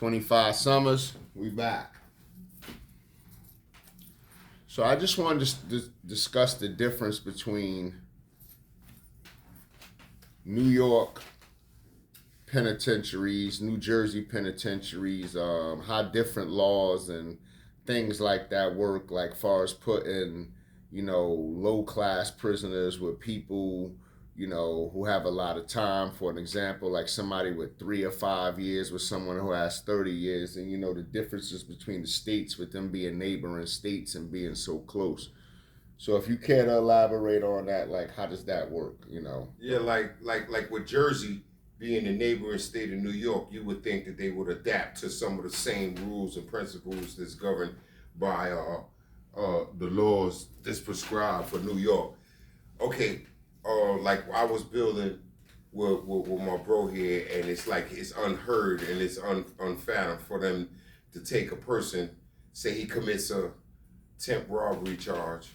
25 Summers, we back. So I just wanted to discuss the difference between New York penitentiaries, New Jersey penitentiaries, how different laws and things like that work, like far as putting, low-class prisoners with people, who have a lot of time. For an example, like somebody with 3 or 5 years with someone who has 30 years, and the differences between the states with them being neighboring states and being so close. So if you care to elaborate on that, like how does that work, Yeah, like with Jersey being a neighboring state of New York, you would think that they would adapt to some of the same rules and principles that's governed by the laws that's prescribed for New York. Okay, like I was building with my bro here, and it's like it's unheard and it's unfathomed for them to take a person, say he commits a temp robbery charge,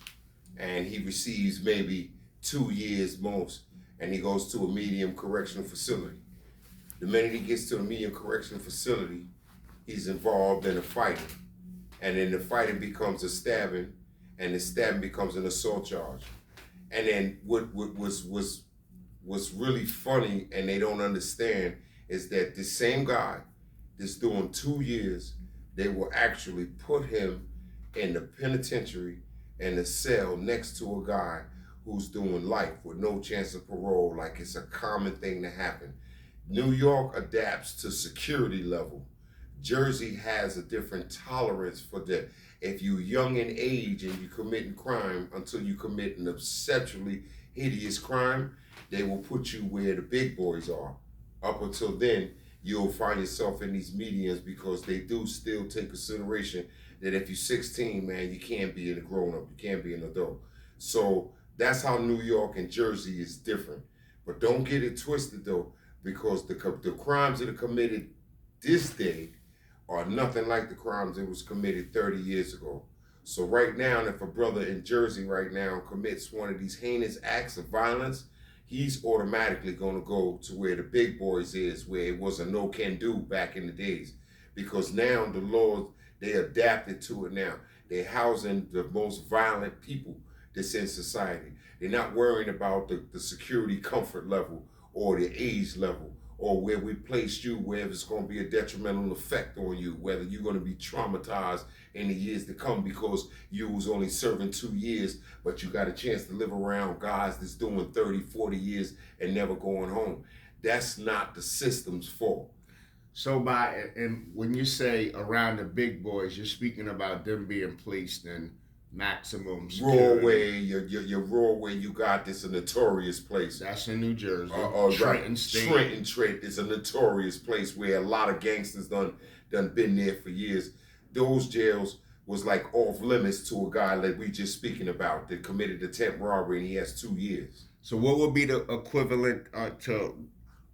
and he receives maybe 2 years most, and he goes to a medium correctional facility. The minute he gets to a medium correctional facility, he's involved in a fighting, and then the fighting becomes a stabbing, and the stabbing becomes an assault charge. And then what was really funny, and they don't understand, is that the same guy that's doing 2 years, they will actually put him in the penitentiary in a cell next to a guy who's doing life with no chance of parole, like it's a common thing to happen. New York adapts to security level. Jersey has a different tolerance for that. If you're young in age and you're committing crime until you commit an exceptionally hideous crime, they will put you where the big boys are. Up until then, you'll find yourself in these mediums because they do still take consideration that if you're 16, man, you can't be a grown-up, you can't be an adult. So that's how New York and Jersey is different. But don't get it twisted though, because the crimes that are committed this day are nothing like the crimes that was committed 30 years ago. So right now, if a brother in Jersey right now commits one of these heinous acts of violence, he's automatically going to go to where the big boys is, where it was a no can do back in the days. Because now the laws, they adapted to it now. They're housing the most violent people that's in society. They're not worrying about the security comfort level or the age level, or where we place you, whether it's going to be a detrimental effect on you, whether you're going to be traumatized in the years to come because you was only serving 2 years, but you got a chance to live around guys that's doing 30, 40 years and never going home. That's not the system's fault. So and when you say around the big boys, you're speaking about them being placed in maximum security. Your Broadway, you got this a notorious place. That's in New Jersey. Trenton right. State. Trenton is a notorious place where a lot of gangsters done been there for years. Those jails was like off limits to a guy like we just speaking about that committed attempt robbery and he has 2 years. So what would be the equivalent to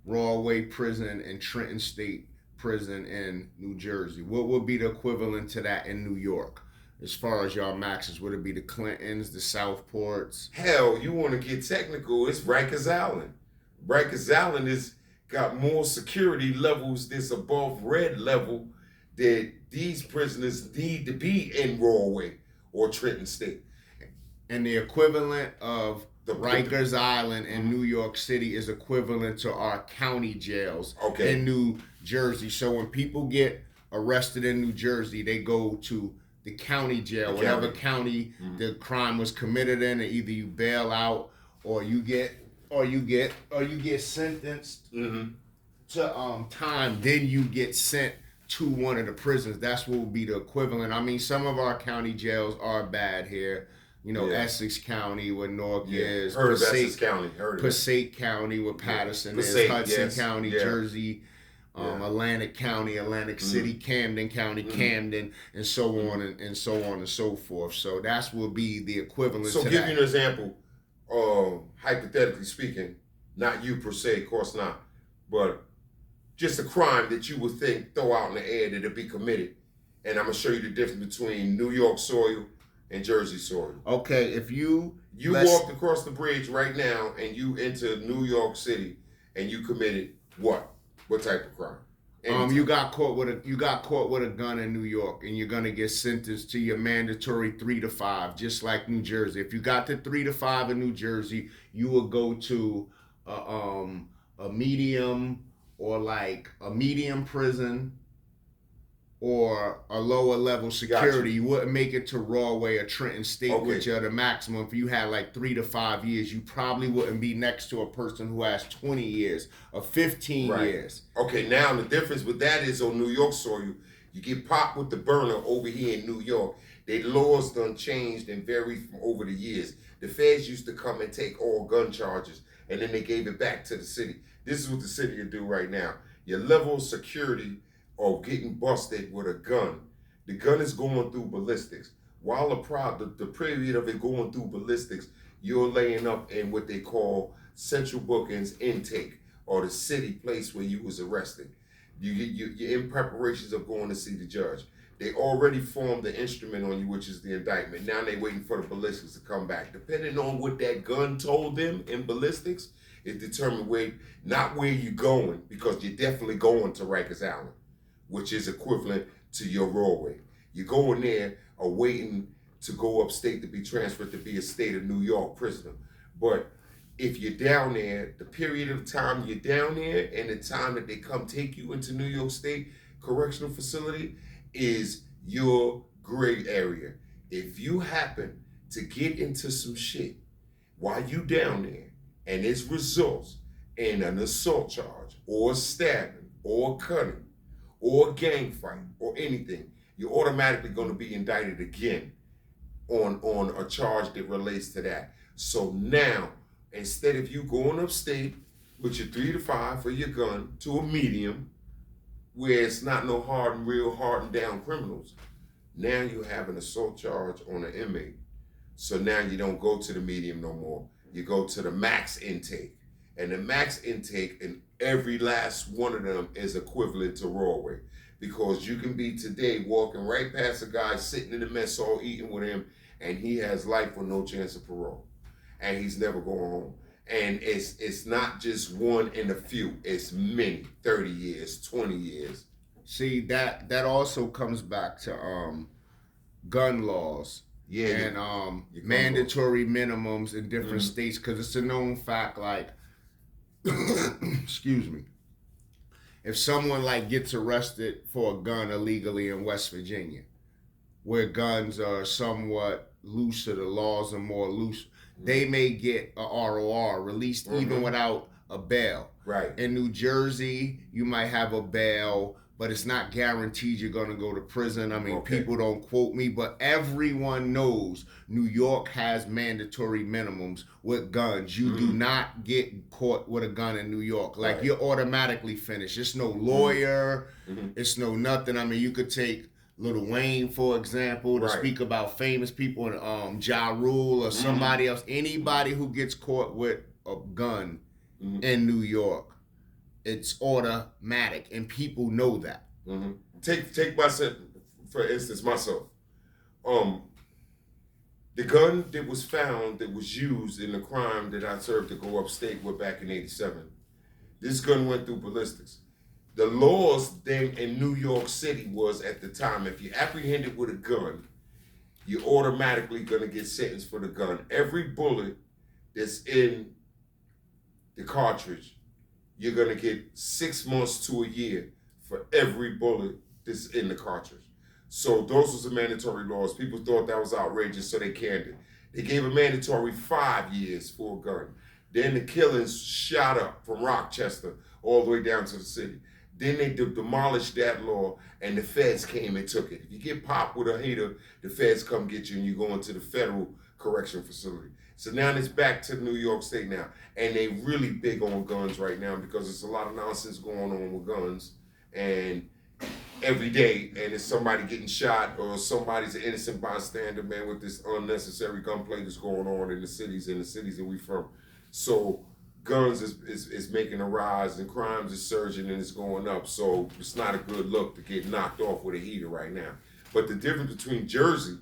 Broadway prison and Trenton State prison in New Jersey? What would be the equivalent to that in New York? As far as y'all maxes, would it be the Clintons, the Southports? Hell, you want to get technical, it's Rikers Island. Rikers Island is got more security levels that's above red level that these prisoners need to be in Broadway or Trenton State. And the equivalent of the Rikers Island in New York City is equivalent to our county jails in New Jersey. So when people get arrested in New Jersey, they go to the county jail, whatever county the crime was committed in, and either you bail out or you get sentenced to time. Then you get sent to one of the prisons. That's what would be the equivalent. I mean, some of our county jails are bad here. Essex County where Newark is. Heard of Essex County. Passaic County where Patterson is. Hudson County, Jersey. Atlantic County, Atlantic City, Camden County, Camden, and so on and so on and so forth. So that's will be the equivalent to that. So give you an example, hypothetically speaking, not you per se, of course not, but just a crime that you would throw out in the air that it'd be committed. And I'm going to show you the difference between New York soil and Jersey soil. Okay, if you walked across the bridge right now and you enter New York City and you committed what? What type of crime? You got caught with a gun in New York, and you're gonna get sentenced to your mandatory 3 to 5, just like New Jersey. If you got the 3 to 5 in New Jersey, you will go to a medium, or like a medium prison, or a lower level security. You wouldn't make it to Rawway or Trenton State, which are the maximum. If you had like 3 to 5 years, you probably wouldn't be next to a person who has 20 years or 15 years. Okay, now the difference with that is on New York soil, you get popped with the burner over here in New York. Their laws done changed and varied from over the years. The feds used to come and take all gun charges, and then they gave it back to the city. This is what the city will do right now. Your level of security or getting busted with a gun, the gun is going through ballistics. While the period of it going through ballistics, you're laying up in what they call central bookings intake, or the city place where you was arrested. You're in preparations of going to see the judge. They already formed the instrument on you, which is the indictment. Now they're waiting for the ballistics to come back. Depending on what that gun told them in ballistics, it determined not where you're going, because you're definitely going to Rikers Island, which is equivalent to your Rawway. You're going there awaiting to go upstate to be transferred to be a state of New York prisoner. But if you're down there, the period of time you're down there and the time that they come take you into New York State Correctional Facility is your gray area. If you happen to get into some shit while you down there and it results in an assault charge or stabbing or cutting or gang fight or anything, you're automatically going to be indicted again on a charge that relates to that. So now, instead of you going upstate with your 3 to 5 for your gun to a medium, where it's not no real hardened down criminals, now you have an assault charge on an inmate. So now you don't go to the medium no more. You go to the max intake. And the max intake in every last one of them is equivalent to Rawway. Because you can be today walking right past a guy sitting in the mess hall eating with him, and he has life with no chance of parole. And he's never going home. And it's not just one and a few, it's many, 30 years, 20 years. See, that also comes back to gun laws. Yeah, and mandatory minimums in different states, because it's a known fact, like, excuse me, if someone like gets arrested for a gun illegally in West Virginia, where guns are somewhat looser, the laws are more loose, they may get a ROR, released even without a bail. Right. In New Jersey, you might have a bail, but it's not guaranteed you're going to go to prison. I mean, people don't quote me, but everyone knows New York has mandatory minimums with guns. You do not get caught with a gun in New York. Like, you're automatically finished. It's no lawyer. It's no nothing. I mean, you could take Lil Wayne, for example, to speak about famous people, and Ja Rule or somebody else. Anybody who gets caught with a gun in New York, it's automatic, and people know that. Take myself, for instance, myself. The gun that was found, that was used in the crime that I served to go upstate with back in '87, this gun went through ballistics. The laws then in New York City was, at the time, if you're apprehended with a gun, you're automatically going to get sentenced for the gun. Every bullet that's in the cartridge, you're going to get 6 months to a year for every bullet that's in the cartridge. So those was the mandatory laws. People thought that was outrageous, so they canned it. They gave a mandatory 5 years for a gun. Then the killings shot up from Rochester all the way down to the city. Then they demolished that law, and the feds came and took it. If you get popped with a heater, the feds come get you, and you go into the federal correction facility. So now it's back to New York State now, and they really big on guns right now, because there's a lot of nonsense going on with guns, and every day, and it's somebody getting shot, or somebody's an innocent bystander, man, with this unnecessary gunplay that's going on in the cities that we from. So guns is making a rise, and crimes is surging, and it's going up. So it's not a good look to get knocked off with a heater right now. But the difference between Jersey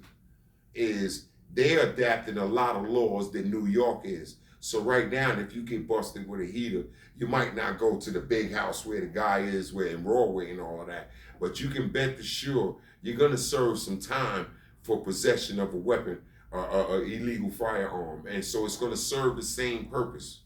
is they're adapting a lot of laws that New York is. So right now, if you get busted with a heater, you might not go to the big house where the guy is, where in Broadway and all of that. But you can bet for sure you're gonna serve some time for possession of a weapon, illegal firearm, and so it's gonna serve the same purpose.